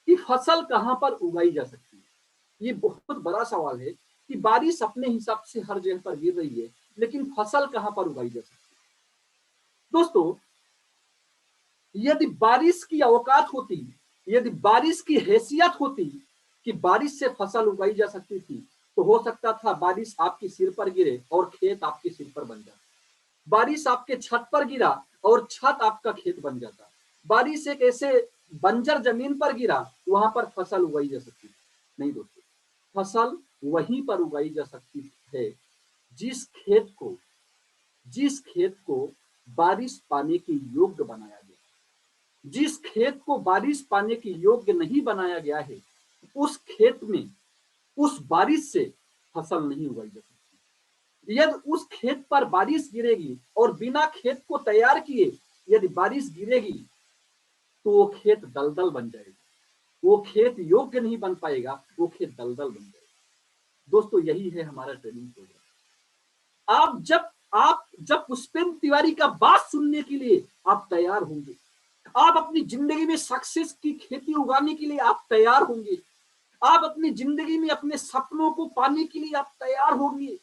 कि फसल कहाँ पर उगाई जा सकती है। ये बहुत बड़ा सवाल है कि बारिश अपने हिसाब से हर जगह पर गिर रही है, लेकिन फसल कहाँ पर उगाई जा सकती है। दोस्तों, यदि बारिश की औकात होती, यदि बारिश की हैसियत होती कि बारिश से फसल उगाई जा सकती थी, तो हो सकता था बारिश आपके सिर पर गिरे और खेत आपके सिर पर बन जाता। बारिश आपके छत पर गिरा और छत आपका खेत बन जाता। बारिश एक ऐसे बंजर जमीन पर गिरा, वहां पर फसल उगाई जा सकती थी। नहीं दोस्तों, फसल वहीं पर उगाई जा सकती है जिस खेत को जिस खेत को बारिश पाने के योग्य बनाया गया। जिस खेत को बारिश पाने के योग्य नहीं बनाया गया है, उस खेत में उस बारिश से फसल नहीं उगाई जा सकती। यदि उस खेत पर बारिश गिरेगी और बिना खेत को तैयार किए यदि बारिश गिरेगी, तो वो खेत दलदल बन जाएगा, वो खेत योग्य नहीं बन पाएगा, वो खेत दलदल बन जाएगा। दोस्तों, यही है हमारा ट्रेनिंग प्रोग्राम। आप जब पुष्पेंद्र तिवारी का बात सुनने के लिए आप तैयार होंगे, आप अपनी जिंदगी में सक्सेस की खेती उगाने के लिए आप तैयार होंगे, आप अपनी जिंदगी में अपने सपनों को पाने के लिए आप तैयार होंगे,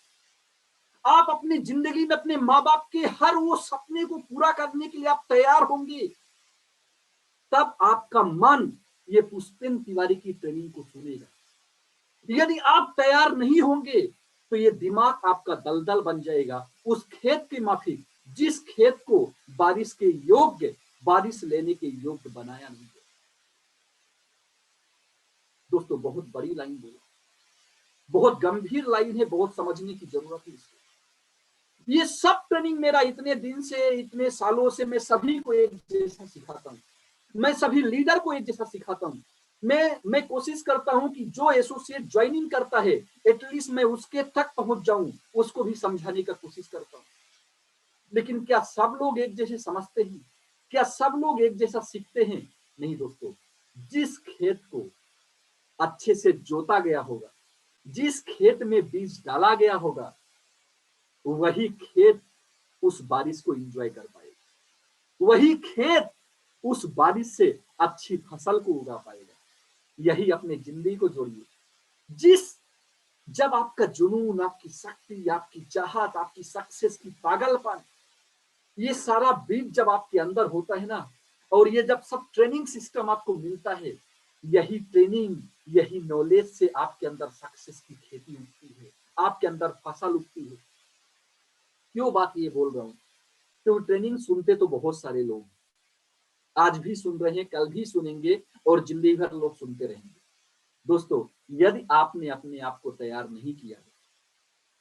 आप अपनी जिंदगी में अपने माँ बाप के हर वो सपने को पूरा करने के लिए आप तैयार होंगे, तब आपका मन ये पुष्पेंद्र तिवारी की ट्रेनिंग को सुनेगा। यदि आप तैयार नहीं होंगे, तो ये दिमाग आपका दलदल बन जाएगा, उस खेत के माफिक जिस खेत को बारिश के योग्य, बारिश लेने के योग्य बनाया नहीं गया। दोस्तों, बहुत बड़ी लाइन बोला, बहुत गंभीर लाइन है, बहुत समझने की जरूरत है इसको। ये सब ट्रेनिंग मेरा इतने दिन से, इतने सालों से मैं सभी को एक जैसा सिखाता हूँ, मैं सभी लीडर को एक जैसा सिखाता हूँ। मैं कोशिश करता हूं कि जो एसोसिएट ज्वाइनिंग करता है, एटलीस्ट मैं उसके तक पहुंच जाऊं, उसको भी समझाने का कोशिश करता हूं। लेकिन क्या सब लोग एक जैसे समझते हैं? क्या सब लोग एक जैसा सीखते हैं? नहीं दोस्तों, जिस खेत को अच्छे से जोता गया होगा, जिस खेत में बीज डाला गया होगा, वही खेत उस बारिश को एंजॉय कर पाएगा, वही खेत उस बारिश से अच्छी फसल को उगा पाएगा। यही अपने जिंदगी को जोड़िए। जब आपका जुनून, आपकी शक्ति, आपकी चाहत, आपकी सक्सेस की पागलपन, ये सारा बीज जब आपके अंदर होता है ना, और ये जब सब ट्रेनिंग सिस्टम आपको मिलता है, यही ट्रेनिंग, यही नॉलेज से आपके अंदर सक्सेस की खेती उगती है, आपके अंदर फसल उगती है। क्यों बात ये बोल रहा हूं? क्योंकि ट्रेनिंग सुनते तो बहुत सारे लोग आज भी सुन रहे हैं, कल भी सुनेंगे और जिंदगी भर लोग सुनते रहेंगे। दोस्तों, यदि आपने अपने आप को तैयार नहीं किया है,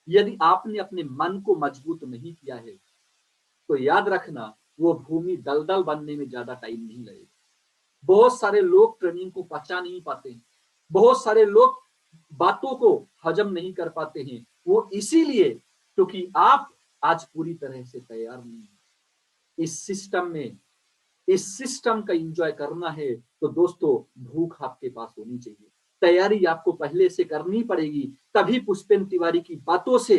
यदि आपने अपने मन को मजबूत नहीं किया है, तो याद रखना, वो भूमि दलदल बनने में ज्यादा टाइम नहीं लगेगा। बहुत सारे लोग ट्रेनिंग को पचा नहीं पाते, बहुत सारे लोग बातों को हजम नहीं कर पाते हैं, वो इसीलिए क्योंकि आप आज पूरी तरह से तैयार नहीं है। इस सिस्टम का एंजॉय करना है तो दोस्तों, भूख आपके पास होनी चाहिए, तैयारी आपको पहले से करनी पड़ेगी। तभी पुष्पेंद्र तिवारी की बातों से,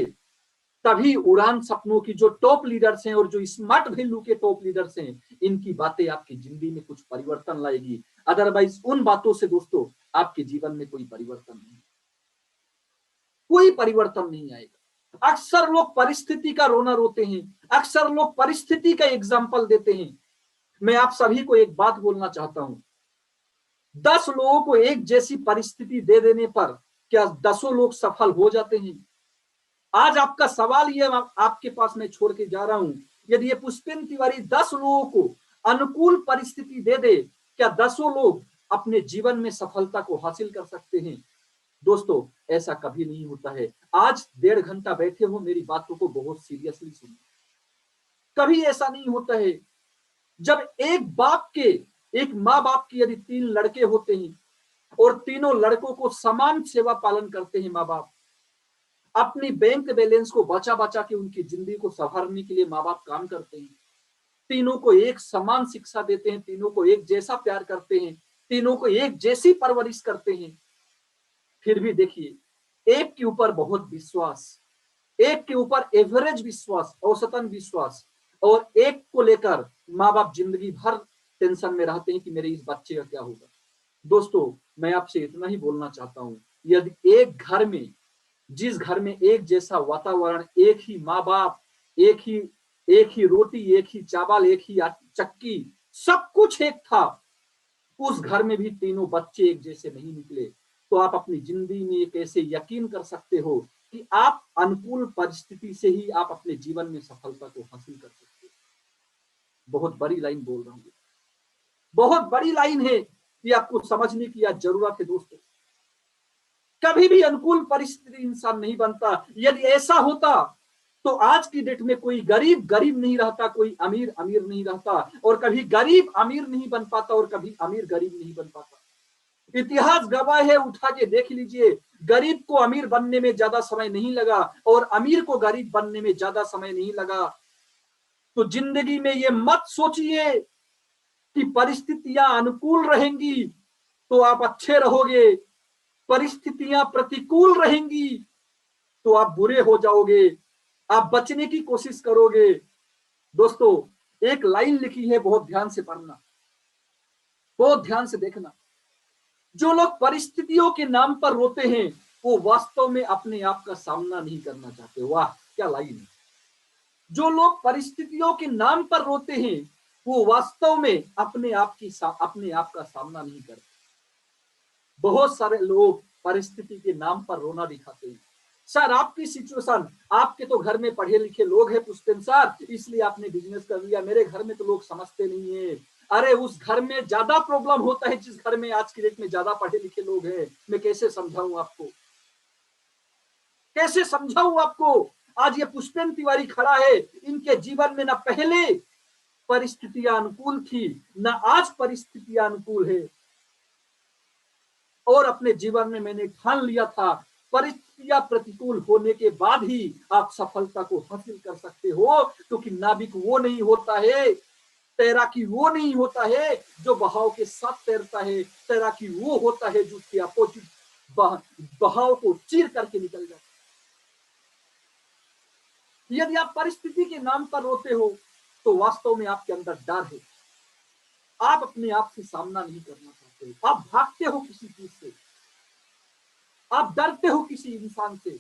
तभी उड़ान सपनों की जो टॉप लीडर्स हैं और जो स्मार्ट वैल्यू के टॉप लीडर्स हैं, इनकी बातें आपकी जिंदगी में कुछ परिवर्तन लाएगी। अदरवाइज उन बातों से दोस्तों आपके जीवन में कोई परिवर्तन नहीं, कोई परिवर्तन नहीं आएगा। अक्सर लोग परिस्थिति का रोना रोते हैं, अक्सर लोग परिस्थिति का एग्जाम्पल देते हैं। मैं आप सभी को एक बात बोलना चाहता हूं, 10 लोगों को एक जैसी परिस्थिति दे देने पर क्या 10 लोग सफल हो जाते हैं? आज आपका सवाल ये आपके पास मैं छोड़ के जा रहा हूं, यदि ये पुष्पेंद्र तिवारी 10 लोगों को अनुकूल परिस्थिति दे दे, क्या 10 लोग अपने जीवन में सफलता को हासिल कर सकते हैं? दोस्तों, ऐसा कभी नहीं होता है। आज 1.5 घंटा बैठे हो, मेरी बातों को बहुत सीरियसली सुनो। कभी ऐसा नहीं होता है। जब एक माँ बाप की यदि 3 लड़के होते हैं और तीनों लड़कों को समान सेवा पालन करते हैं, माँ बाप अपनी बैंक बैलेंस को बचा बचा के उनकी जिंदगी को संवारने के लिए माँ बाप काम करते हैं, तीनों को एक समान शिक्षा देते हैं, तीनों को एक जैसा प्यार करते हैं, तीनों को एक जैसी परवरिश करते हैं। फिर भी देखिए, एक के ऊपर बहुत विश्वास, एक के ऊपर एवरेज विश्वास, औसतन विश्वास, और एक को लेकर माँ बाप जिंदगी भर टेंशन में रहते हैं कि मेरे इस बच्चे का क्या होगा। दोस्तों, मैं आपसे इतना ही बोलना चाहता हूं, यदि एक घर में, जिस घर में एक जैसा वातावरण, एक ही माँ बाप, एक ही रोटी, एक ही चावल, एक ही चक्की, सब कुछ एक था, उस घर में भी तीनों बच्चे एक जैसे नहीं निकले, तो आप अपनी जिंदगी में ये कैसे यकीन कर सकते हो कि आप अनुकूल परिस्थिति से ही आप अपने जीवन में सफलता को हासिल कर सकते हो? बहुत बड़ी लाइन बोल रहा हूं, बहुत बड़ी लाइन है, कि आपको समझने की जरूरत है दोस्तों। कभी भी अनुकूल परिस्थिति इंसान नहीं बनता। यदि ऐसा होता तो आज की डेट में कोई गरीब गरीब नहीं रहता, कोई अमीर अमीर नहीं रहता, और कभी गरीब अमीर नहीं बन पाता, और कभी अमीर गरीब नहीं बन पाता। इतिहास गवाह है, उठा के देख लीजिए, गरीब को अमीर बनने में ज्यादा समय नहीं लगा, और अमीर को गरीब बनने में ज्यादा समय नहीं लगा। तो जिंदगी में ये मत सोचिए कि परिस्थितियां अनुकूल रहेंगी तो आप अच्छे रहोगे, परिस्थितियां प्रतिकूल रहेंगी तो आप बुरे हो जाओगे, आप बचने की कोशिश करोगे। दोस्तों, एक लाइन लिखी है, बहुत ध्यान से पढ़ना, बहुत ध्यान से देखना। जो लोग परिस्थितियों के नाम पर रोते हैं, वो वास्तव में अपने आप का सामना नहीं करना चाहते। वाह, क्या लाइन है। जो लोग परिस्थितियों के नाम पर रोते हैं, वो वास्तव में अपने आप का सामना नहीं करते। बहुत सारे लोग परिस्थिति के नाम पर रोना दिखाते हैं। सर, आपकी सिचुएशन, आपके तो घर में पढ़े लिखे लोग हैं पुष्पेंद्र सर, इसलिए आपने बिजनेस कर लिया, मेरे घर में तो लोग समझते नहीं है। अरे, उस घर में ज्यादा प्रॉब्लम होता है जिस घर में आज की डेट में ज्यादा पढ़े लिखे लोग हैं। मैं कैसे समझाऊं आपको, कैसे समझाऊं आपको। आज ये पुष्पेंद्र तिवारी खड़ा है, इनके जीवन में ना पहले परिस्थितियां अनुकूल थी, ना आज परिस्थितियां अनुकूल है, और अपने जीवन में मैंने ठान लिया था, परिस्थितियां प्रतिकूल होने के बाद ही आप सफलता को हासिल कर सकते हो। क्योंकि नाविक वो नहीं होता है, तैराकी वो नहीं होता है जो बहाव के साथ तैरता है, तैराकी वो होता है जो उसके अपोजिट बहाव को चीर करके निकल जाता है। यदि आप परिस्थिति के नाम पर रोते हो, तो वास्तव में आपके अंदर डर है, आप अपने आप से सामना नहीं करना चाहते, आप भागते हो किसी चीज से, आप डरते हो किसी इंसान से,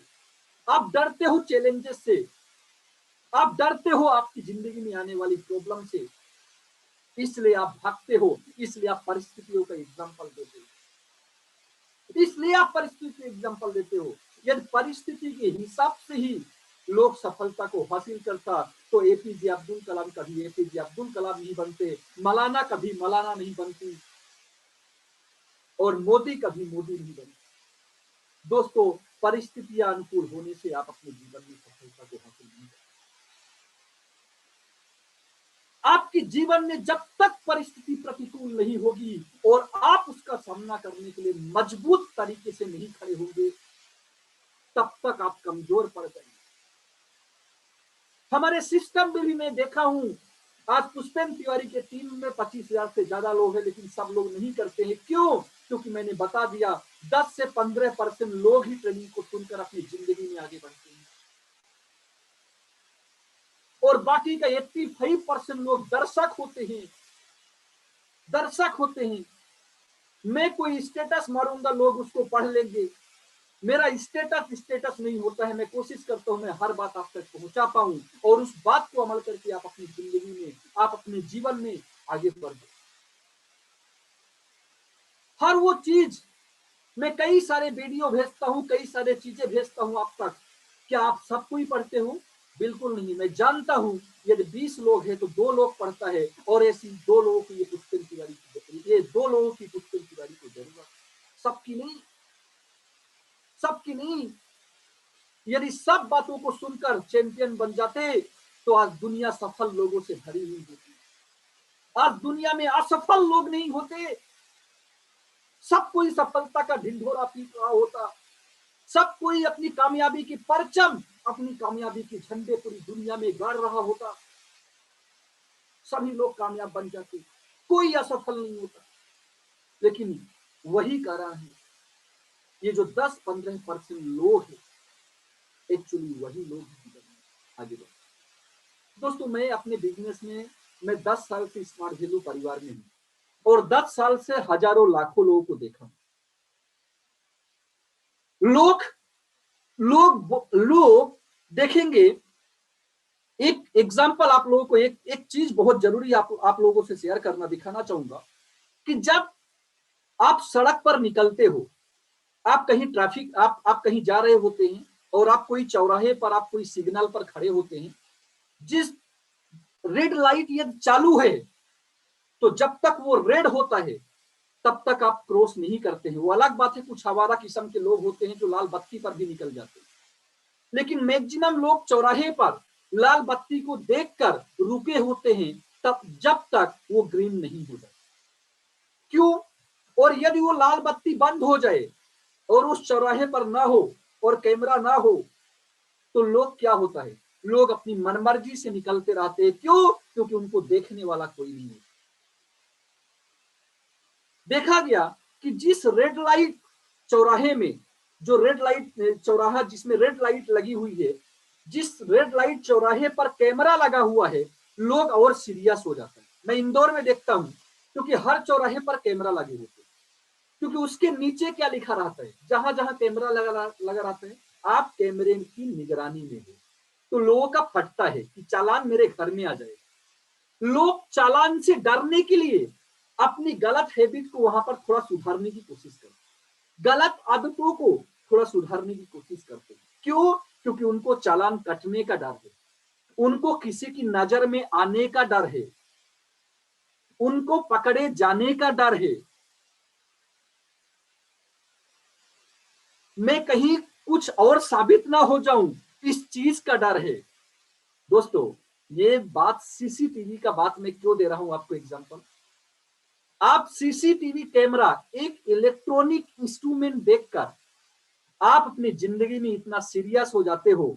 आप डरते हो चैलेंजेस से, आप डरते हो आपकी जिंदगी में आने वाली प्रॉब्लम से, इसलिए आप भागते हो, इसलिए आप परिस्थितियों का एग्जाम्पल देते हो, इसलिए आप परिस्थिति का एग्जाम्पल देते हो। यदि परिस्थिति के हिसाब से ही लोग सफलता को हासिल करता, तो एपीजे अब्दुल कलाम कभी एपीजे अब्दुल कलाम नहीं बनते, मौलाना कभी मौलाना नहीं बनती, और मोदी कभी मोदी नहीं बनते। दोस्तों, परिस्थितियां अनुकूल होने से आप अपने जीवन में सफलता को हासिल नहीं करते। आपके जीवन में जब तक परिस्थिति प्रतिकूल नहीं होगी और आप उसका सामना करने के लिए मजबूत तरीके से नहीं खड़े होंगे, तब तक आप कमजोर पड़ जाएंगे। हमारे सिस्टम में भी मैं देखा हूं, आज पुष्पेंद्र तिवारी के टीम में 25,000 से ज्यादा लोग हैं, लेकिन सब लोग नहीं करते हैं। क्यों? क्योंकि मैंने बता दिया, 10 से 15% लोग ही ट्रेनिंग को सुनकर अपनी जिंदगी में आगे बढ़ते हैं, और बाकी का 85% लोग दर्शक होते हैं, दर्शक होते हैं। मैं कोई स्टेटस मारूंगा, लोग उसको पढ़ लेंगे। मेरा स्टेटस स्टेटस नहीं होता है, मैं कोशिश करता हूं मैं हर बात आप तक पहुंचा पाऊं, और उस बात को अमल करके आप अपनी जिंदगी में, आप अपने जीवन में आगे बढ़ जाए। हर वो चीज, मैं कई सारे वीडियो भेजता हूं, कई सारे चीजें भेजता हूं आप तक। क्या आप सबको ही पढ़ते हो? बिल्कुल नहीं। मैं जानता हूं यदि 20 लोग हैं तो 2 लोग पढ़ता है, और ऐसी 2 लोगों की ये पुष्पेंद्र तिवारी की, ये 2 लोगों की पुष्पेंद्र तिवारी को जरूरत, सबकी नहीं, सबकी नहीं। यदि सब बातों को सुनकर चैंपियन बन जाते, तो आज दुनिया सफल लोगों से भरी हुई होती। आज दुनिया में असफल लोग नहीं होते, सब कोई सफलता का ढिंढोरा पीट रहा होता, सब कोई अपनी कामयाबी की परचम, अपनी कामयाबी के झंडे पूरी दुनिया में गाड़ रहा होता, सभी लोग कामयाब बन जाते, कोई असफल नहीं होता। लेकिन वही कारण है, ये जो 10-15% लोग हैं, एक्चुअली वही लोग आगे बढ़ते। दोस्तों, मैं अपने बिजनेस में, मैं 10 साल से स्मार्ट वैल्यू परिवार में हूँ, और 10 साल से हजारों लाखों लोगों को देखा। लोग लोग लोग देखेंगे। एक एग्जाम्पल आप लोगों को एक एक चीज बहुत जरूरी आप लोगों से शेयर करना दिखाना चाहूंगा कि जब आप सड़क पर निकलते हो, आप कहीं ट्रैफिक आप कहीं जा रहे होते हैं और आप कोई चौराहे पर आप कोई सिग्नल पर खड़े होते हैं, जिस रेड लाइट ये चालू है तो जब तक वो रेड होता है तब तक आप क्रॉस नहीं करते हैं। वो अलग बात है, कुछ आवारा किस्म के लोग होते हैं जो लाल बत्ती पर भी निकल जाते हैं, लेकिन मैक्सिमम लोग चौराहे पर लाल बत्ती को देखकर रुके होते हैं तब जब तक वो ग्रीन नहीं हो जाए। क्यों? और यदि वो लाल बत्ती बंद हो जाए और उस चौराहे पर ना हो और कैमरा ना हो तो लोग क्या होता है, लोग अपनी मनमर्जी से निकलते रहते हैं। क्यों? क्योंकि उनको देखने वाला कोई नहीं है। देखा गया कि जिस रेड लाइट चौराहे में, जो रेड लाइट चौराहा जिसमें रेड लाइट लगी हुई है, जिस रेड लाइट चौराहे पर कैमरा लगा हुआ है, लोग और सीरियस हो जाते हैं। मैं इंदौर में देखता हूं क्योंकि हर चौराहे पर कैमरा लगे होते हैं, क्योंकि उसके नीचे क्या लिखा रहता है, जहां जहां कैमरा लगा रहता है, आप कैमरे की निगरानी में हो। तो लोगों का फटता है कि चालान मेरे घर में आ जाए। लोग चालान से डरने के लिए अपनी गलत हैबिट को वहां पर थोड़ा सुधारने की कोशिश करते हैं, गलत आदतों को थोड़ा सुधारने की कोशिश करते हैं। क्यों? क्योंकि उनको चालान कटने का डर है, उनको किसी की नजर में आने का डर है, उनको पकड़े जाने का डर है, मैं कहीं कुछ और साबित ना हो जाऊं, इस चीज का डर है। दोस्तों, ये बात सीसीटीवी का बात मैं क्यों दे रहा हूं आपको एग्जांपल। आप सीसीटीवी कैमरा एक इलेक्ट्रॉनिक इंस्ट्रूमेंट देखकर आप अपनी जिंदगी में इतना सीरियस हो जाते हो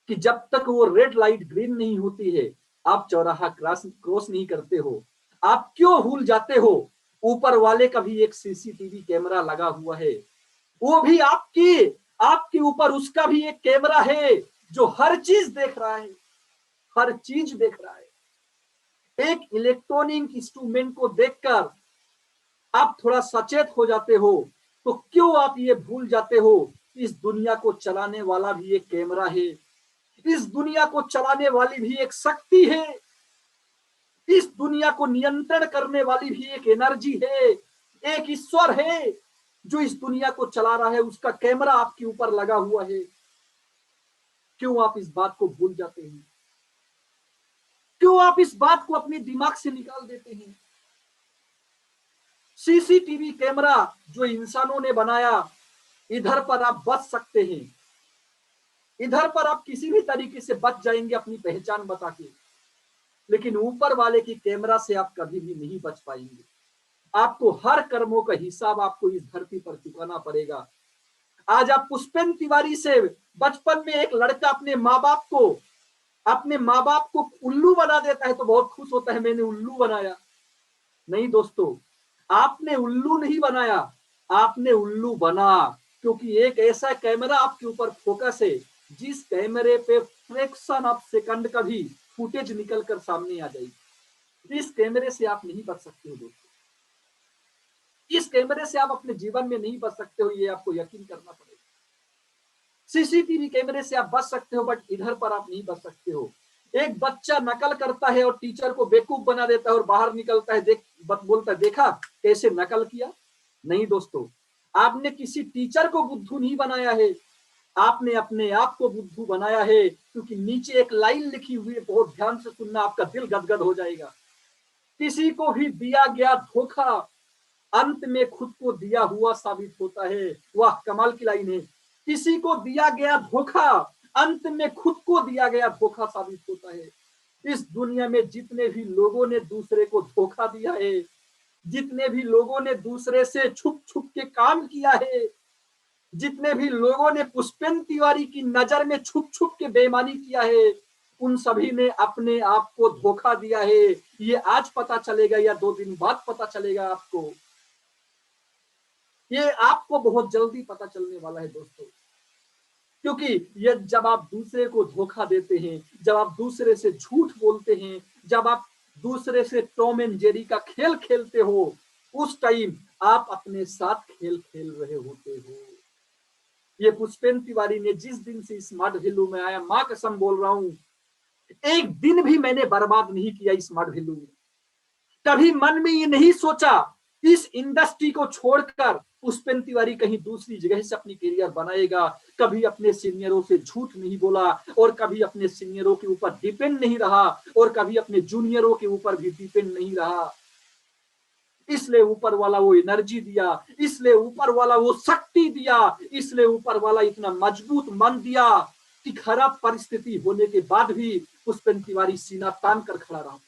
कि जब तक वो रेड लाइट ग्रीन नहीं होती है आप चौराहा क्रॉस नहीं करते हो। आप क्यों भूल जाते हो ऊपर वाले का भी एक सीसीटीवी कैमरा लगा हुआ है, वो भी आपके ऊपर उसका भी एक कैमरा है जो हर चीज देख रहा है, हर चीज देख रहा है। एक इलेक्ट्रॉनिक इंस्ट्रूमेंट को देखकर आप थोड़ा सचेत हो जाते हो, तो क्यों आप ये भूल जाते हो इस दुनिया को चलाने वाला भी एक कैमरा है, इस दुनिया को चलाने वाली भी एक शक्ति है, इस दुनिया को नियंत्रण करने वाली भी एक एनर्जी है, एक ईश्वर है जो इस दुनिया को चला रहा है, उसका कैमरा आपके ऊपर लगा हुआ है। क्यों आप इस बात को भूल जाते हैं? क्यों आप इस बात को अपने दिमाग से निकाल देते हैं? सीसीटीवी कैमरा जो इंसानों ने बनाया, इधर पर आप बच सकते हैं, इधर पर आप किसी भी तरीके से बच जाएंगे अपनी पहचान बता के, लेकिन ऊपर वाले की कैमरा से आप कभी भी नहीं बच पाएंगे। आपको हर कर्मों का हिसाब आपको इस धरती पर चुकाना पड़ेगा। आज आप पुष्पेंद्र तिवारी से बचपन में एक लड़का अपने माँ बाप को उल्लू बना देता है तो बहुत खुश होता है, मैंने उल्लू बनाया। नहीं दोस्तों, आपने उल्लू नहीं बनाया, आपने उल्लू बना, क्योंकि एक ऐसा कैमरा आपके ऊपर फोकस है जिस कैमरे पे फ्रैक्शन ऑफ सेकंड का भी फुटेज निकल कर सामने आ जाएगी। इस कैमरे से आप नहीं बच सकते हो दोस्तों, इस कैमरे से आप अपने जीवन में नहीं बच सकते हो, ये आपको यकीन करना पड़ेगा। सीसीटीवी कैमरे से आप बच सकते हो, बट इधर पर आप नहीं बच सकते हो। एक बच्चा नकल करता है और टीचर को बेवकूफ बना देता है और बाहर निकलता है, बोलता है देखा कैसे नकल किया। नहीं दोस्तों, आपने किसी टीचर को बुद्धू नहीं बनाया है, आपने अपने आप को बुद्धू बनाया है। क्योंकि नीचे एक लाइन लिखी हुई है, बहुत ध्यान से सुनना, आपका दिल गदगद हो जाएगा। किसी को भी दिया गया धोखा अंत में खुद को दिया हुआ साबित होता है। वाह, कमाल की लाइन है। किसी को दिया गया धोखा अंत में खुद को दिया गया धोखा साबित होता है। इस दुनिया में जितने भी लोगों ने दूसरे को धोखा दिया है, जितने भी लोगों ने दूसरे से छुप छुप के काम किया है, जितने भी लोगों ने पुष्पेंद्र तिवारी की नजर में छुप छुप के बेईमानी किया है, उन सभी ने अपने आप को धोखा दिया है। ये आज पता चलेगा या 2 दिन बाद पता चलेगा आपको, ये आपको बहुत जल्दी पता चलने वाला है दोस्तों। क्योंकि ये जब आप दूसरे को धोखा देते हैं, जब आप दूसरे से झूठ बोलते हैं, जब आप दूसरे से टॉम एंड जेरी का खेल खेलते हो, उस टाइम आप अपने साथ खेल खेल रहे होते हो। ये पुष्पेन तिवारी ने जिस दिन से स्मार्ट वैल्यू में आया, मां कसम बोल रहा हूं, एक दिन भी मैंने बर्बाद नहीं किया स्मार्ट वैल्यू में। कभी मन में ये नहीं सोचा इस इंडस्ट्री को छोड़कर पुष्पेन तिवारी कहीं दूसरी जगह से अपनी करियर बनाएगा। कभी अपने सीनियरों से झूठ नहीं बोला, और कभी अपने सीनियरों के ऊपर डिपेंड नहीं रहा, और कभी अपने जूनियरों के ऊपर भी डिपेंड नहीं रहा। इसलिए ऊपर वाला वो एनर्जी दिया, इसलिए ऊपर वाला वो शक्ति दिया, इसलिए ऊपर वाला इतना मजबूत मन दिया कि खराब परिस्थिति होने के बाद भी पुष्पेन तिवारी सीना तान कर खड़ा रहा।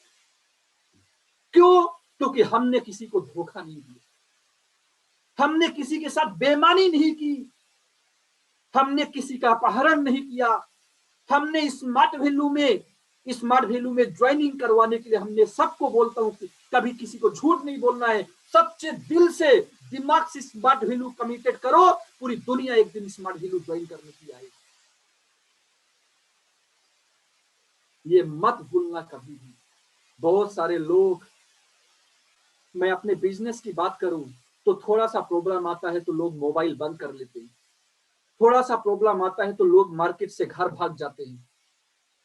क्यों? क्योंकि हमने किसी को धोखा नहीं दिया, हमने किसी के साथ बेईमानी नहीं की, हमने किसी का अपहरण नहीं किया। हमने स्मार्ट वैल्यू में ज्वाइनिंग करवाने के लिए हमने सबको बोलता हूं कि कभी किसी को झूठ नहीं बोलना है, सच्चे दिल से दिमाग से स्मार्ट वैल्यू कमिटेड करो, पूरी दुनिया एक दिन स्मार्ट वैल्यू ज्वाइन करने की आएगी। ये मत भूलना कभी भी। बहुत सारे लोग, मैं अपने बिजनेस की बात करूं तो थोड़ा सा प्रॉब्लम आता है तो लोग मोबाइल बंद कर लेते हैं, थोड़ा सा प्रॉब्लम आता है तो लोग मार्केट से घर भाग जाते हैं,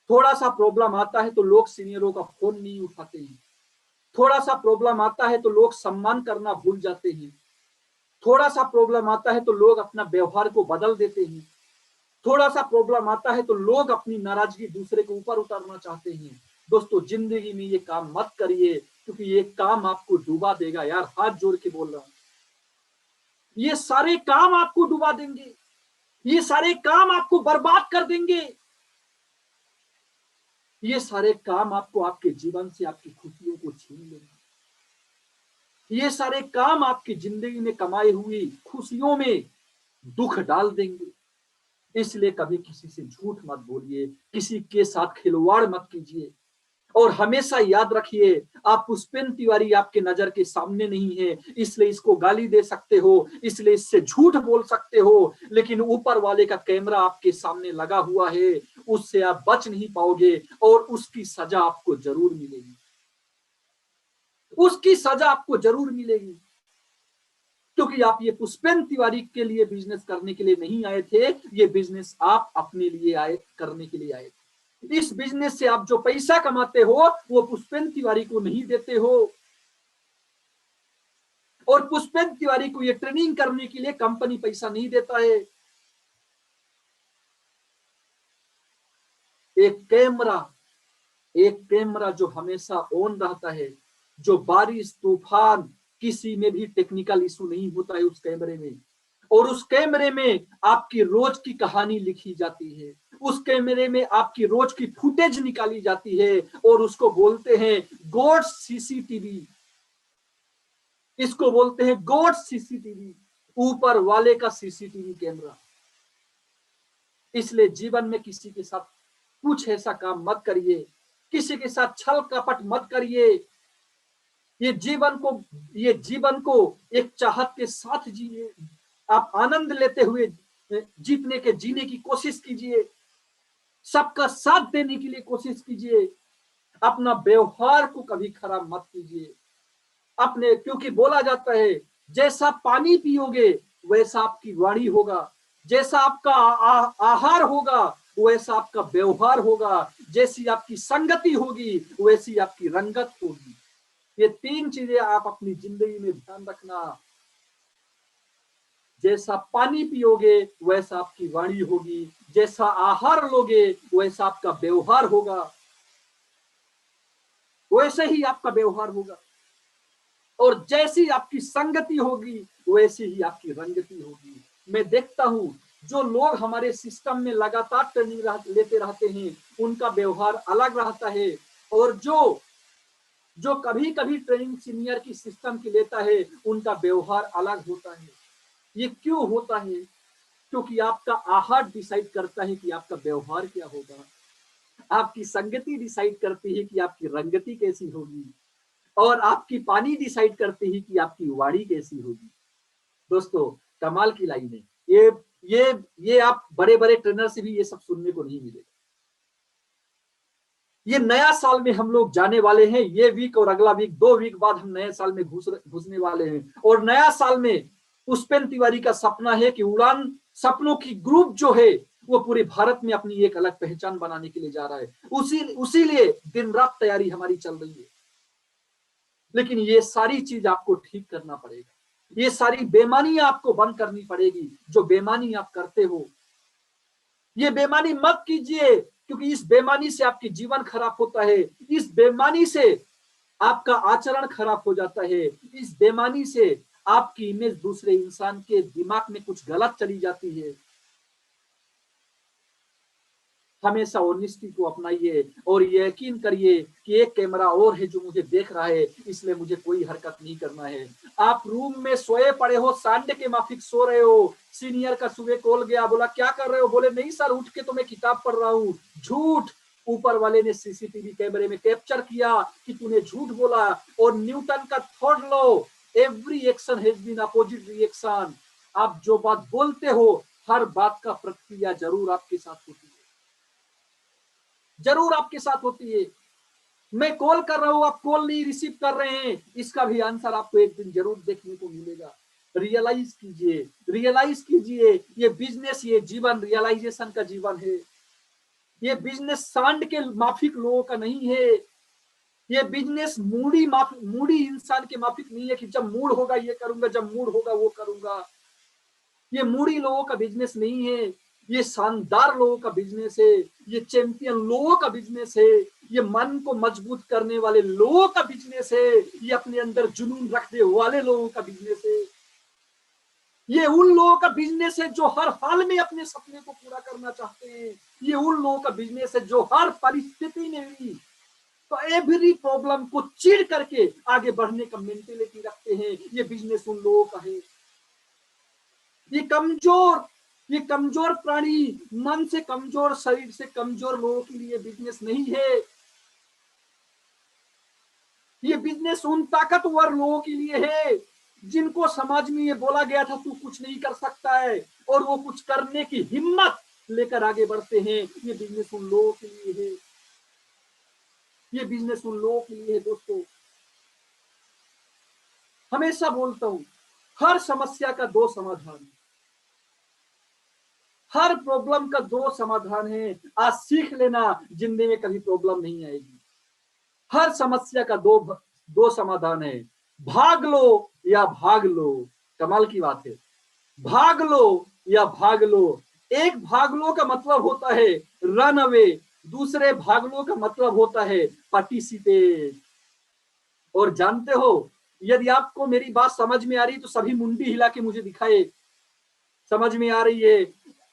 थोड़ा सा प्रॉब्लम आता है तो लोग सीनियरों का फोन नहीं उठाते हैं, थोड़ा सा प्रॉब्लम आता है तो लोग सम्मान करना भूल जाते हैं, थोड़ा सा प्रॉब्लम आता है तो लोग अपना व्यवहार को बदल देते हैं, थोड़ा सा प्रॉब्लम आता है तो लोग अपनी नाराजगी दूसरे के ऊपर उतारना चाहते हैं। दोस्तों, जिंदगी में ये काम मत करिए, क्योंकि ये काम आपको डुबा देगा। यार, हाथ जोड़ के बोल रहा हूं, ये सारे काम आपको डुबा देंगे, ये सारे काम आपको बर्बाद कर देंगे, ये सारे काम आपको आपके जीवन से आपकी खुशियों को छीन लेंगे, ये सारे काम आपकी जिंदगी में कमाई हुई खुशियों में दुख डाल देंगे। इसलिए कभी किसी से झूठ मत बोलिए, किसी के साथ खिलवाड़ मत कीजिए, और हमेशा याद रखिए, आप पुष्पेन तिवारी आपके नजर के सामने नहीं है, इसलिए इसको गाली दे सकते हो, इसलिए इससे झूठ बोल सकते हो, लेकिन ऊपर वाले का कैमरा आपके सामने लगा हुआ है, उससे आप बच नहीं पाओगे, और उसकी सजा आपको जरूर मिलेगी, उसकी सजा आपको जरूर मिलेगी। क्योंकि आप ये पुष्पेन तिवारी के लिए बिजनेस करने के लिए नहीं आए थे, ये बिजनेस आप अपने लिए आए, करने के लिए आए थे। इस बिजनेस से आप जो पैसा कमाते हो वो पुष्पेन तिवारी को नहीं देते हो, और पुष्पेन तिवारी को ये ट्रेनिंग करने के लिए कंपनी पैसा नहीं देता है। एक कैमरा जो हमेशा ऑन रहता है, जो बारिश तूफान किसी में भी टेक्निकल इशू नहीं होता है उस कैमरे में, और उस कैमरे में आपकी रोज की कहानी लिखी जाती है, उस कैमरे में आपकी रोज की फुटेज निकाली जाती है, और उसको बोलते हैं गॉड सीसीटीवी, इसको बोलते हैं गॉड सीसीटीवी, ऊपर वाले का सीसीटीवी कैमरा। इसलिए जीवन में किसी के साथ कुछ ऐसा काम मत करिए, किसी के साथ छल कपट मत करिए। ये जीवन को एक चाहत के साथ जिए, आप आनंद लेते हुए जीतने के जीने की कोशिश कीजिए, सबका साथ देने के लिए कोशिश कीजिए, अपना व्यवहार को कभी खराब मत कीजिए अपने, क्योंकि बोला जाता है जैसा पानी पियोगे वैसा आपकी वाणी होगा, जैसा आपका आहार होगा वैसा आपका व्यवहार होगा, जैसी आपकी संगति होगी वैसी आपकी रंगत होगी। ये तीन चीजें आप अपनी जिंदगी में ध्यान रखना। जैसा पानी पियोगे वैसा आपकी वाणी होगी, जैसा आहार लोगे वैसा आपका व्यवहार होगा, वैसे ही आपका व्यवहार होगा, और जैसी आपकी संगति होगी वैसी ही आपकी रंगति होगी। मैं देखता हूं जो लोग हमारे सिस्टम में लगातार ट्रेनिंग लेते रहते हैं उनका व्यवहार अलग रहता है, और जो कभी कभी ट्रेनिंग सीनियर की सिस्टम की लेता है उनका व्यवहार अलग होता है। ये क्यों होता है? क्योंकि आपका आहार डिसाइड करता है कि आपका व्यवहार क्या होगा, आपकी संगति डिसाइड करती है कि आपकी रंगति कैसी होगी, और आपकी पानी डिसाइड करती है कि आपकी वाणी कैसी होगी। दोस्तों, कमाल की लाइन है ये। आप बड़े बड़े ट्रेनर से भी ये सब सुनने को नहीं मिलेगा। ये नया साल में हम लोग जाने वाले हैं, ये वीक और अगला वीक, 2 वीक बाद हम नए साल में घुसने वाले हैं। और नया साल में पुष्पेन तिवारी का सपना है कि उड़ान सपनों की ग्रुप जो है वो पूरे भारत में अपनी एक अलग पहचान बनाने के लिए जा रहा है। उसी लिए दिन रात तैयारी हमारी चल रही है। लेकिन ये सारी चीज आपको ठीक करना पड़ेगा, ये सारी बेईमानी आपको बंद करनी पड़ेगी। जो बेईमानी आप करते हो, ये बेईमानी मत कीजिए, क्योंकि इस बेईमानी से आपकी जीवन खराब होता है, इस बेईमानी से आपका आचरण खराब हो जाता है, इस बेईमानी से आपकी इमेज दूसरे इंसान के दिमाग में कुछ गलत चली जाती है। हमेशा ऑनेस्टी को अपनाइए और यकीन करिए कि एक कैमरा और है जो मुझे देख रहा है, इसलिए मुझे कोई हरकत नहीं करना है। आप रूम में सोए पड़े हो, सांडे के माफिक सो रहे हो, सीनियर का सुबह कॉल गया, बोला क्या कर रहे हो, बोले नहीं सर उठ के तो मैं किताब पढ़ रहा हूँ। झूठ, ऊपर वाले ने सीसीटीवी कैमरे में कैप्चर किया कि तूने झूठ बोला। और न्यूटन का third law, every action has been opposite reaction. आप जो बात बोलते हो, हर बात का प्रतिक्रिया जरूर आपके साथ होती है, जरूर आपके साथ होती है। मैं कॉल कर रहा हूं, आप कॉल नहीं रिसीव कर रहे हैं, इसका भी आंसर आपको एक दिन जरूर देखने को मिलेगा। रियलाइज कीजिए, रियलाइज कीजिए, ये बिजनेस, ये जीवन रियलाइजेशन का जीवन है। ये बिजनेस सांड के माफिक लोगों का नहीं है। ये बिजनेस मूडी इंसान के माफिक नहीं है कि जब मूड होगा ये करूंगा, जब मूड होगा वो करूंगा। ये मूडी लोगों का बिजनेस नहीं है, ये शानदार लोगों का बिजनेस है, ये चैंपियन लोगों का बिजनेस है, ये मन को मजबूत करने वाले लोगों का बिजनेस है, ये अपने अंदर जुनून रखने वाले लोगों का बिजनेस है। ये उन लोगों का बिजनेस है जो हर हाल में अपने सपने को पूरा करना चाहते हैं। ये उन लोगों का बिजनेस है जो हर परिस्थिति में भी तो एवरी प्रॉब्लम को चीर करके आगे बढ़ने का मेंटेलिटी रखते हैं। ये बिजनेस उन लोगों का है। ये कमजोर, ये कमजोर प्राणी, मन से कमजोर, शरीर से कमजोर लोगों के लिए बिजनेस नहीं है। ये बिजनेस उन ताकतवर लोगों के लिए है जिनको समाज में ये बोला गया था तू कुछ नहीं कर सकता है, और वो कुछ करने की हिम्मत लेकर आगे बढ़ते हैं। ये बिजनेस उन लोगों के लिए है, ये बिजनेस उन लोगों के लिए है। दोस्तों, हमेशा बोलता हूं, हर समस्या का दो समाधान है, हर प्रॉब्लम का दो समाधान है। आज सीख लेना, जिंदगी में कभी प्रॉब्लम नहीं आएगी। हर समस्या का दो दो समाधान है, भाग लो या भाग लो। कमाल की बात है, भाग लो या भाग लो। एक भाग लो का मतलब होता है रन अवे, दूसरे भाग लो का मतलब होता है पार्टिसिपेट। और जानते हो, यदि आपको मेरी बात समझ में आ रही तो सभी मुंडी हिला के मुझे दिखाए समझ में आ रही है।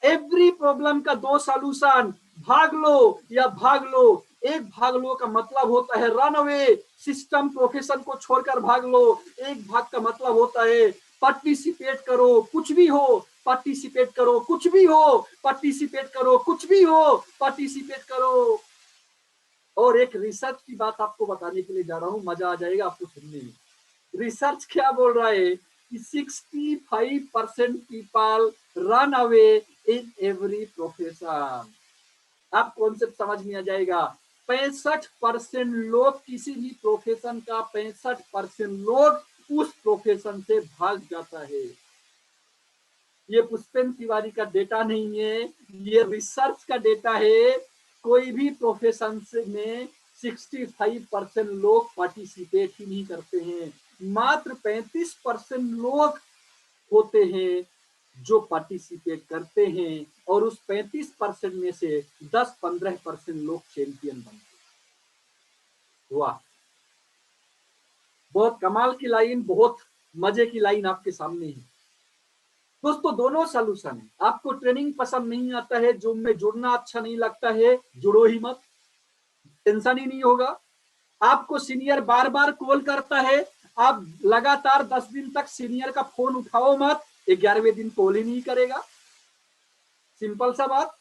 एवरी प्रॉब्लम का दो सॉल्यूशन, भाग लो या भाग लो। एक भाग लो का मतलब होता है रन अवे, सिस्टम प्रोफेशन को छोड़कर भाग लो। एक भाग का मतलब होता है पार्टिसिपेट करो, कुछ भी हो पार्टिसिपेट करो, कुछ भी हो पार्टिसिपेट करो, कुछ भी हो पार्टिसिपेट करो। और एक रिसर्च की बात आपको बताने के लिए जा रहा हूं, मजा आ जाएगा आपको सुनने में। रिसर्च क्या बोल रहा है कि 65% people run away in every profession. आप कॉन्सेप्ट समझ में आ जाएगा। 65% लोग किसी भी प्रोफेशन का 65% लोग उस प्रोफेशन से भाग जाता है। ये पुष्पेन तिवारी का डेटा नहीं है, ये रिसर्च का डेटा है। कोई भी प्रोफेशन में 65% लोग पार्टिसिपेट ही नहीं करते हैं, मात्र 35% लोग होते हैं जो पार्टिसिपेट करते हैं। और उस 35% में से 10-15% लोग चैंपियन बनते हैं। वाह, बहुत कमाल की लाइन, बहुत मजे की लाइन आपके सामने है। दोस्तों, दोनों सॉल्यूशन है। आपको ट्रेनिंग पसंद नहीं आता है, जूम में जुड़ना अच्छा नहीं लगता है, जुड़ो ही मत, टेंशन ही नहीं होगा। आपको सीनियर बार बार कॉल करता है, आप लगातार 10 दिन तक सीनियर का फोन उठाओ मत, 11वें दिन कॉल ही नहीं करेगा। सिंपल सा बात।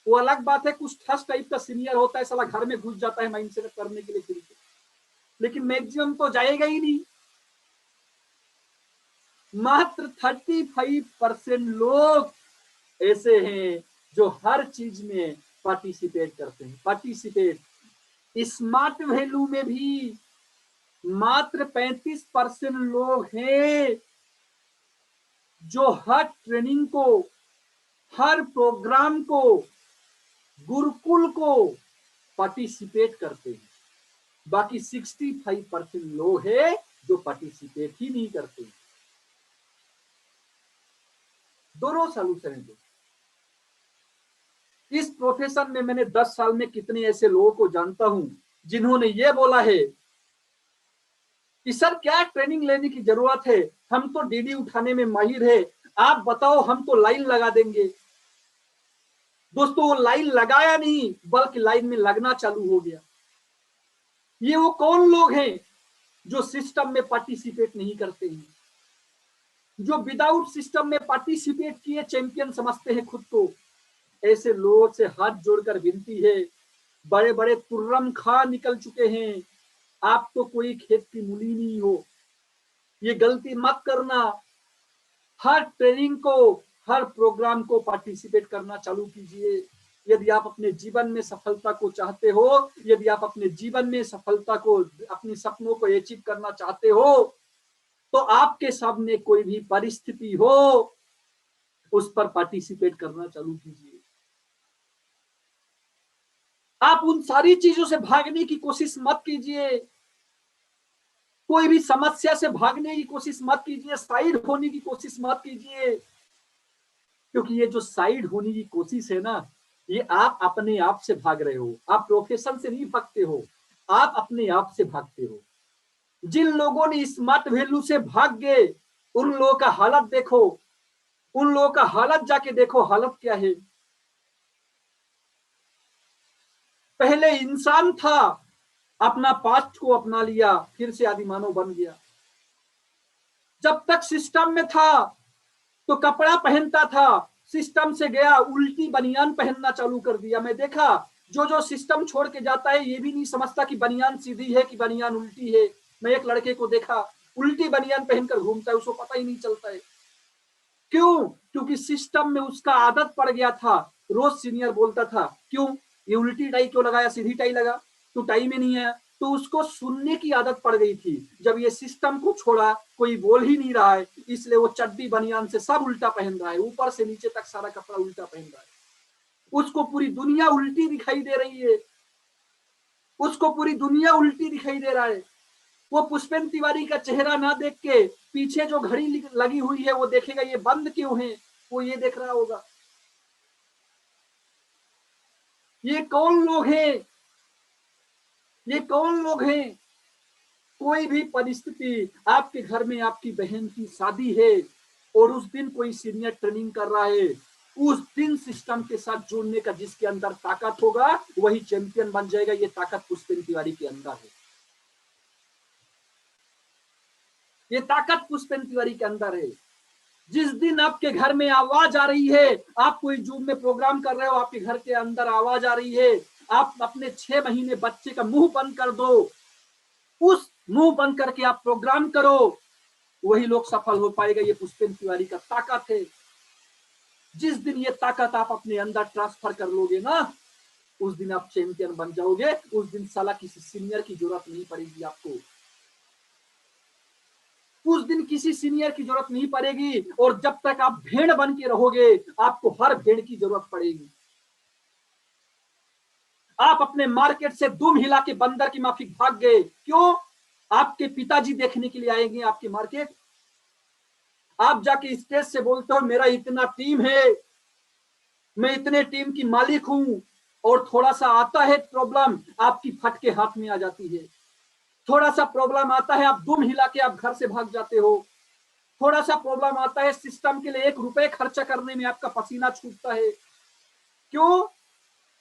वो अलग बात है, कुछ ठस टाइप का सीनियर होता है, साला घर में घुस जाता है माइंड सेट करने के लिए फ्री, लेकिन मैक्सिमम तो जाएगा ही नहीं। मात्र 35% लोग ऐसे हैं जो हर चीज में पार्टिसिपेट करते हैं। पार्टिसिपेट, स्मार्ट वैल्यू में भी मात्र 35% लोग हैं जो हर ट्रेनिंग को, हर प्रोग्राम को, गुरुकुल को पार्टिसिपेट करते हैं। बाकी 65% लोग हैं जो पार्टिसिपेट ही नहीं करते। दोनों सॉल्यूशन है। इस प्रोफेशन में मैंने 10 साल में कितने ऐसे लोगों को जानता हूं जिन्होंने ये बोला है कि सर क्या ट्रेनिंग लेने की जरूरत है, हम तो डीडी उठाने में माहिर है, आप बताओ हम तो लाइन लगा देंगे। दोस्तों वो लाइन लगाया नहीं बल्कि लाइन में लगना चालू हो गया। ये वो कौन लोग हैं जो सिस्टम में पार्टिसिपेट नहीं करते हैं, जो विदाउट सिस्टम में पार्टिसिपेट किए चैंपियन समझते हैं खुद को। ऐसे लोगों से हाथ जोड़कर विनती है, बड़े बड़े तुर्रम खा निकल चुके हैं, आप तो कोई खेत की मूली नहीं हो। ये गलती मत करना। हर ट्रेनिंग को, हर प्रोग्राम को पार्टिसिपेट करना चालू कीजिए। यदि आप अपने जीवन में सफलता को चाहते हो, यदि आप अपने जीवन में सफलता को, अपने सपनों को अचीव करना चाहते हो, तो आपके सामने कोई भी परिस्थिति हो उस पर पार्टिसिपेट करना चालू कीजिए। आप उन सारी चीजों से भागने की कोशिश मत कीजिए, कोई भी समस्या से भागने की कोशिश मत कीजिए, साइड होने की कोशिश मत कीजिए। क्योंकि ये जो साइड होने की कोशिश है ना, ये आप अपने आप से भाग रहे हो। आप प्रोफेशन से नहीं भागते हो, आप अपने आप से भागते हो। जिन लोगों ने स्मार्ट वैल्यू से भाग गए उन लोगों का हालत देखो, उन लोगों का हालत जाके देखो, हालत क्या है। पहले इंसान था, अपना पास्ट को अपना लिया, फिर से आदि मानव बन गया। जब तक सिस्टम में था तो कपड़ा पहनता था, सिस्टम से गया उल्टी बनियान पहनना चालू कर दिया। मैं देखा जो जो सिस्टम छोड़ के जाता है ये भी नहीं समझता कि बनियान सीधी है कि बनियान उल्टी है। मैं एक लड़के को देखा उल्टी बनियान पहनकर घूमता है, उसको पता ही नहीं चलता है। क्यों? क्योंकि सिस्टम में उसका आदत पड़ गया था। रोज सीनियर बोलता था क्यों ये उल्टी टाई क्यों लगाया, सीधी टाई लगा, तू टाई में नहीं आया। तो उसको सुनने की आदत पड़ गई थी। जब ये सिस्टम को छोड़ा, कोई बोल ही नहीं रहा है, इसलिए वो चड्डी बनियान से सब उल्टा पहन रहा है, ऊपर से नीचे तक सारा कपड़ा उल्टा पहन रहा है। उसको पूरी दुनिया उल्टी दिखाई दे रही है, उसको पूरी दुनिया उल्टी दिखाई दे रहा है। वो पुष्पेंद्र तिवारी का चेहरा ना देख के पीछे जो घड़ी लगी हुई है वो देखेगा ये बंद क्यों है, वो ये देख रहा होगा। ये कौन लोग हैं, ये कौन लोग हैं? कोई भी परिस्थिति, आपके घर में आपकी बहन की शादी है और उस दिन कोई सीनियर ट्रेनिंग कर रहा है, उस दिन सिस्टम के साथ जुड़ने का जिसके अंदर ताकत होगा वही चैंपियन बन जाएगा। ये ताकत पुष्पेंद्र तिवारी के अंदर है, ये ताकत पुष्पेंद्र तिवारी के अंदर है। जिस दिन आपके घर में आवाज आ रही है, आप कोई जूम में प्रोग्राम कर रहे हो, आपके घर के अंदर आवाज आ रही है, आप अपने 6 महीने बच्चे का मुंह बंद कर दो, उस मुंह बंद करके आप प्रोग्राम करो, वही लोग सफल हो पाएगा। ये पुष्पेंद्र तिवारी का ताकत है। जिस दिन ये ताकत आप अपने अंदर ट्रांसफर कर लोगे ना, उस दिन आप चैंपियन बन जाओगे। उस दिन साला किसी सीनियर की जरूरत नहीं पड़ेगी आपको, उस दिन किसी सीनियर की जरूरत नहीं पड़ेगी। और जब तक आप भेड़ बन के रहोगे आपको हर भेड़ की जरूरत पड़ेगी। आप अपने मार्केट से दुम हिला के बंदर की माफिक भाग गए, क्यों? आपके पिताजी देखने के लिए आएंगे आपके मार्केट। आप जाके स्टेज से बोलते हो मेरा इतना टीम है, मैं इतने टीम की मालिक हूं, और थोड़ा सा आता है प्रॉब्लम आपकी फट के हाथ में आ जाती है। थोड़ा सा प्रॉब्लम आता है आप दुम हिला के आप घर से भाग जाते हो। थोड़ा सा प्रॉब्लम आता है सिस्टम के लिए 1 रुपए खर्चा करने में आपका पसीना छूटता है। क्यों?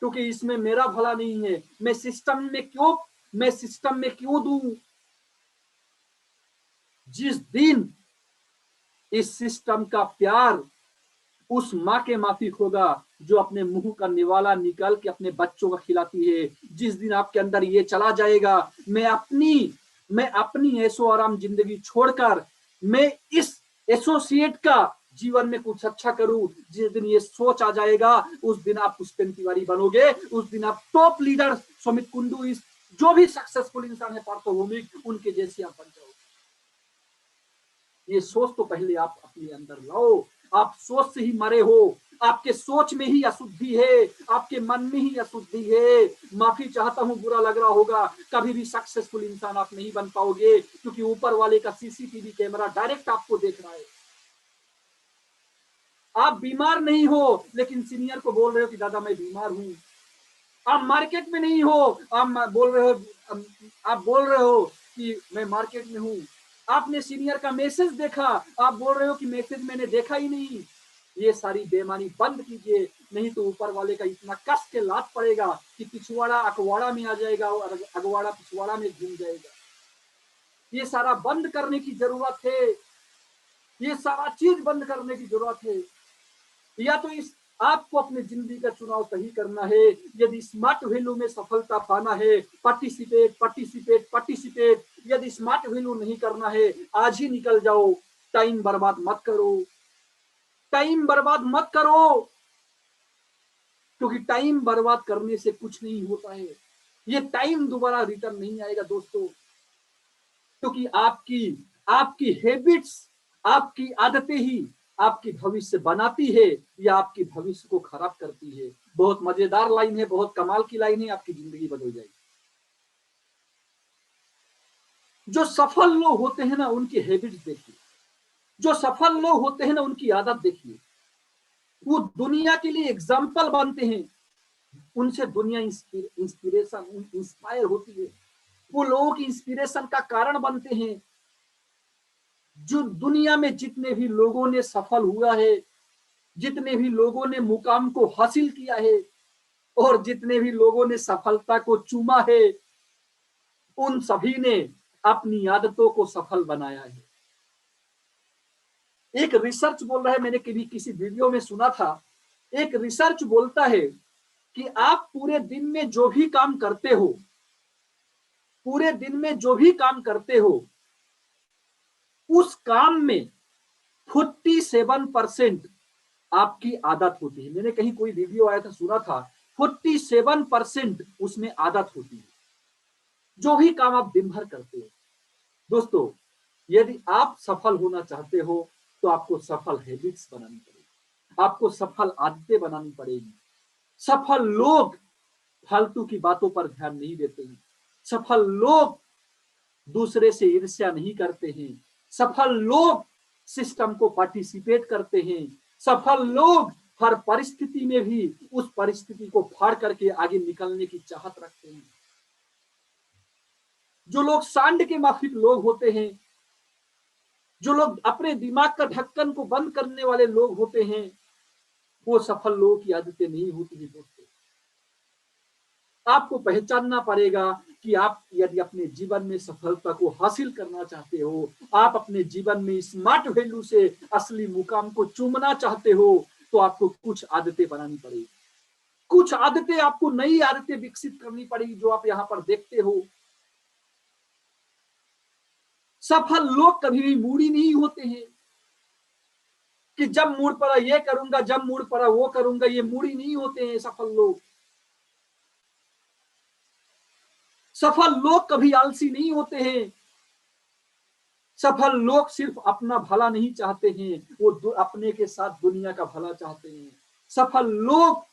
क्योंकि इसमें मेरा भला नहीं है, मैं सिस्टम में क्यों दूं? जिस दिन इस सिस्टम का प्यार उस माँ के माफिक होगा जो अपने मुंह का निवाला निकाल के अपने बच्चों को खिलाती है, जिस दिन आपके अंदर ये चला जाएगा मैं अपनी ऐशो आराम जिंदगी छोड़कर मैं इस एसोसिएट का जीवन में कुछ अच्छा करूं, जिस दिन ये सोच आ जाएगा उस दिन आप पुष्पेंद्र तिवारी बनोगे। उस दिन आप टॉप लीडर सुमित कुंडू इस जो भी सक्सेसफुल इंसान है पार्थोभूमिक, उनके जैसे आप बन जाओगे। ये सोच तो पहले आप अपने अंदर लाओ। आप सोच से ही मरे हो, आपके सोच में ही अशुद्धि है, आपके मन में ही अशुद्धि है। माफी चाहता हूं, बुरा लग रहा होगा, कभी भी सक्सेसफुल इंसान आप नहीं बन पाओगे, क्योंकि ऊपर वाले का सीसीटीवी कैमरा डायरेक्ट आपको देख रहा है। आप बीमार नहीं हो, लेकिन सीनियर को बोल रहे हो कि दादा मैं बीमार हूं। आप मार्केट में नहीं हो, आप बोल रहे हो कि मैं मार्केट में हूं। आपने सीनियर का मैसेज देखा, आप बोल रहे हो कि मैसेज मैंने देखा ही नहीं। ये सारी बेईमानी बंद कीजिए, नहीं तो ऊपर वाले का इतना कस के लात पड़ेगा कि पिछवाड़ा अखवाड़ा में आ जाएगा और अगवाड़ा पिछवाड़ा में घूम जाएगा। ये सारा बंद करने की जरूरत है, ये सारा चीज बंद करने की जरूरत है। या तो इस आपको अपने जिंदगी का चुनाव सही करना है। यदि स्मार्ट वैल्यू में सफलता पाना है, पार्टिसिपेट पार्टिसिपेट पार्टिसिपेट। यदि स्मार्ट वैल्यू नहीं करना है, आज ही निकल जाओ। टाइम बर्बाद मत करो, टाइम बर्बाद मत करो, क्योंकि टाइम बर्बाद करने से कुछ नहीं होता है। ये टाइम दोबारा रिटर्न नहीं आएगा दोस्तों, क्योंकि आपकी आपकी हैबिट्स, आपकी आदतें ही आपकी भविष्य बनाती है या आपकी भविष्य को खराब करती है। बहुत मजेदार लाइन है, बहुत कमाल की लाइन है, आपकी जिंदगी बदल जाएगी। जो सफल लोग होते हैं ना, उनकी हैबिट्स देखिए। जो सफल लोग होते हैं ना, उनकी आदत देखिए। वो दुनिया के लिए एग्जाम्पल बनते हैं, उनसे दुनिया इंस्पिरेशन इंस्पायर होती है। वो लोगों की इंस्पिरेशन का कारण बनते हैं। जो दुनिया में जितने भी लोगों ने सफल हुआ है, जितने भी लोगों ने मुकाम को हासिल किया है, और जितने भी लोगों ने सफलता को चूमा है, उन सभी ने अपनी आदतों को सफल बनाया है। एक रिसर्च बोल रहा है, मैंने कभी किसी वीडियो में सुना था, एक रिसर्च बोलता है कि आप पूरे दिन में जो भी काम करते हो, पूरे दिन में जो भी काम करते हो, उस काम में 47% आपकी आदत होती है। मैंने कहीं कोई वीडियो आया था, सुना था, 47% उसमें आदत होती है। जो भी काम आप दिन भर करते हो दोस्तों, यदि आप सफल होना चाहते हो तो आपको सफल हैबिट्स बनानी पड़ेगी, आपको सफल आदतें बनानी पड़ेगी। सफल लोग फालतू की बातों पर ध्यान नहीं देते हैं। सफल लोग दूसरे से ईर्ष्या नहीं करते हैं। सफल लोग सिस्टम को पार्टिसिपेट करते हैं। सफल लोग हर परिस्थिति में भी उस परिस्थिति को फाड़ करके आगे निकलने की चाहत रखते हैं। जो लोग सांड के माफिक लोग होते हैं, जो लोग अपने दिमाग का ढक्कन को बंद करने वाले लोग होते हैं, वो सफल लोगों की आदतें नहीं होती है दोस्तों। आपको पहचानना पड़ेगा कि आप यदि अपने जीवन में सफलता को हासिल करना चाहते हो, आप अपने जीवन में स्मार्ट वैल्यू से असली मुकाम को चूमना चाहते हो, तो आपको कुछ आदतें बनानी पड़ेगी। कुछ आदतें, आपको नई आदतें विकसित करनी पड़ेगी, जो आप यहाँ पर देखते हो। सफल लोग कभी भी मूडी नहीं होते हैं कि जब मूड पड़ा ये करूंगा, जब मूड पड़ा वो करूंगा। ये मूडी नहीं होते हैं सफल लोग। सफल लोग कभी आलसी नहीं होते हैं। सफल लोग सिर्फ अपना भला नहीं चाहते हैं, वो अपने के साथ दुनिया का भला चाहते हैं। सफल लोग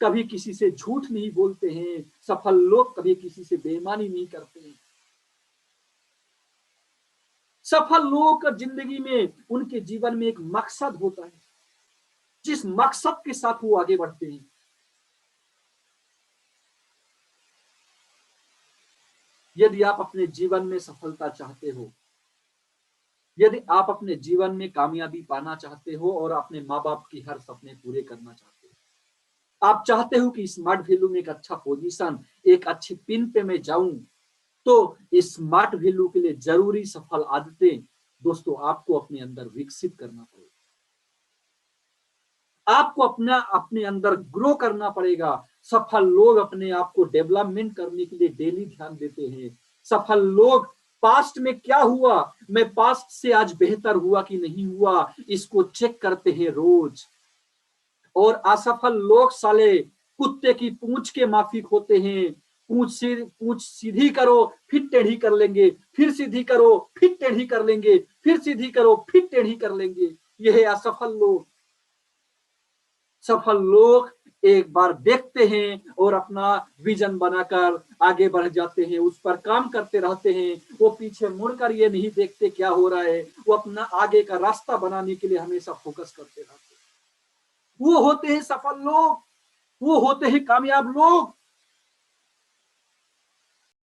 कभी किसी से झूठ नहीं बोलते हैं। सफल लोग कभी किसी से बेईमानी नहीं करते हैं। सफल लोगों का जिंदगी में, उनके जीवन में एक मकसद होता है, जिस मकसद के साथ वो आगे बढ़ते हैं। यदि आप अपने जीवन में सफलता चाहते हो, यदि आप अपने जीवन में कामयाबी पाना चाहते हो और अपने माँ बाप की हर सपने पूरे करना चाहते हो, आप चाहते हो कि स्मार्ट वैल्यू में एक अच्छा पोजीशन, एक अच्छी पिन पे मैं जाऊं, तो स्मार्ट वैल्यू के लिए जरूरी सफल आदतें दोस्तों आपको अपने अंदर विकसित करना पड़ेगा। आपको अपने अंदर ग्रो करना पड़ेगा। सफल लोग अपने आप को डेवलपमेंट करने के लिए डेली ध्यान देते हैं। सफल लोग पास्ट में क्या हुआ, मैं पास्ट से आज बेहतर हुआ कि नहीं हुआ, इसको चेक करते हैं रोज। और असफल लोग साले कुत्ते की पूंछ के माफिक होते हैं। पूंछ सीधी करो फिर टेढ़ी कर लेंगे, फिर सीधी करो फिर टेढ़ी कर लेंगे, फिर सीधी करो फिर टेढ़ी कर लेंगे। यह है असफल लोग। सफल लोग एक बार देखते हैं और अपना विजन बनाकर आगे बढ़ जाते हैं, उस पर काम करते रहते हैं। वो पीछे मुड़कर ये नहीं देखते क्या हो रहा है, वो अपना आगे का रास्ता बनाने के लिए हमेशा फोकस करते रहते हैं। वो होते हैं सफल लोग, वो होते हैं कामयाब लोग।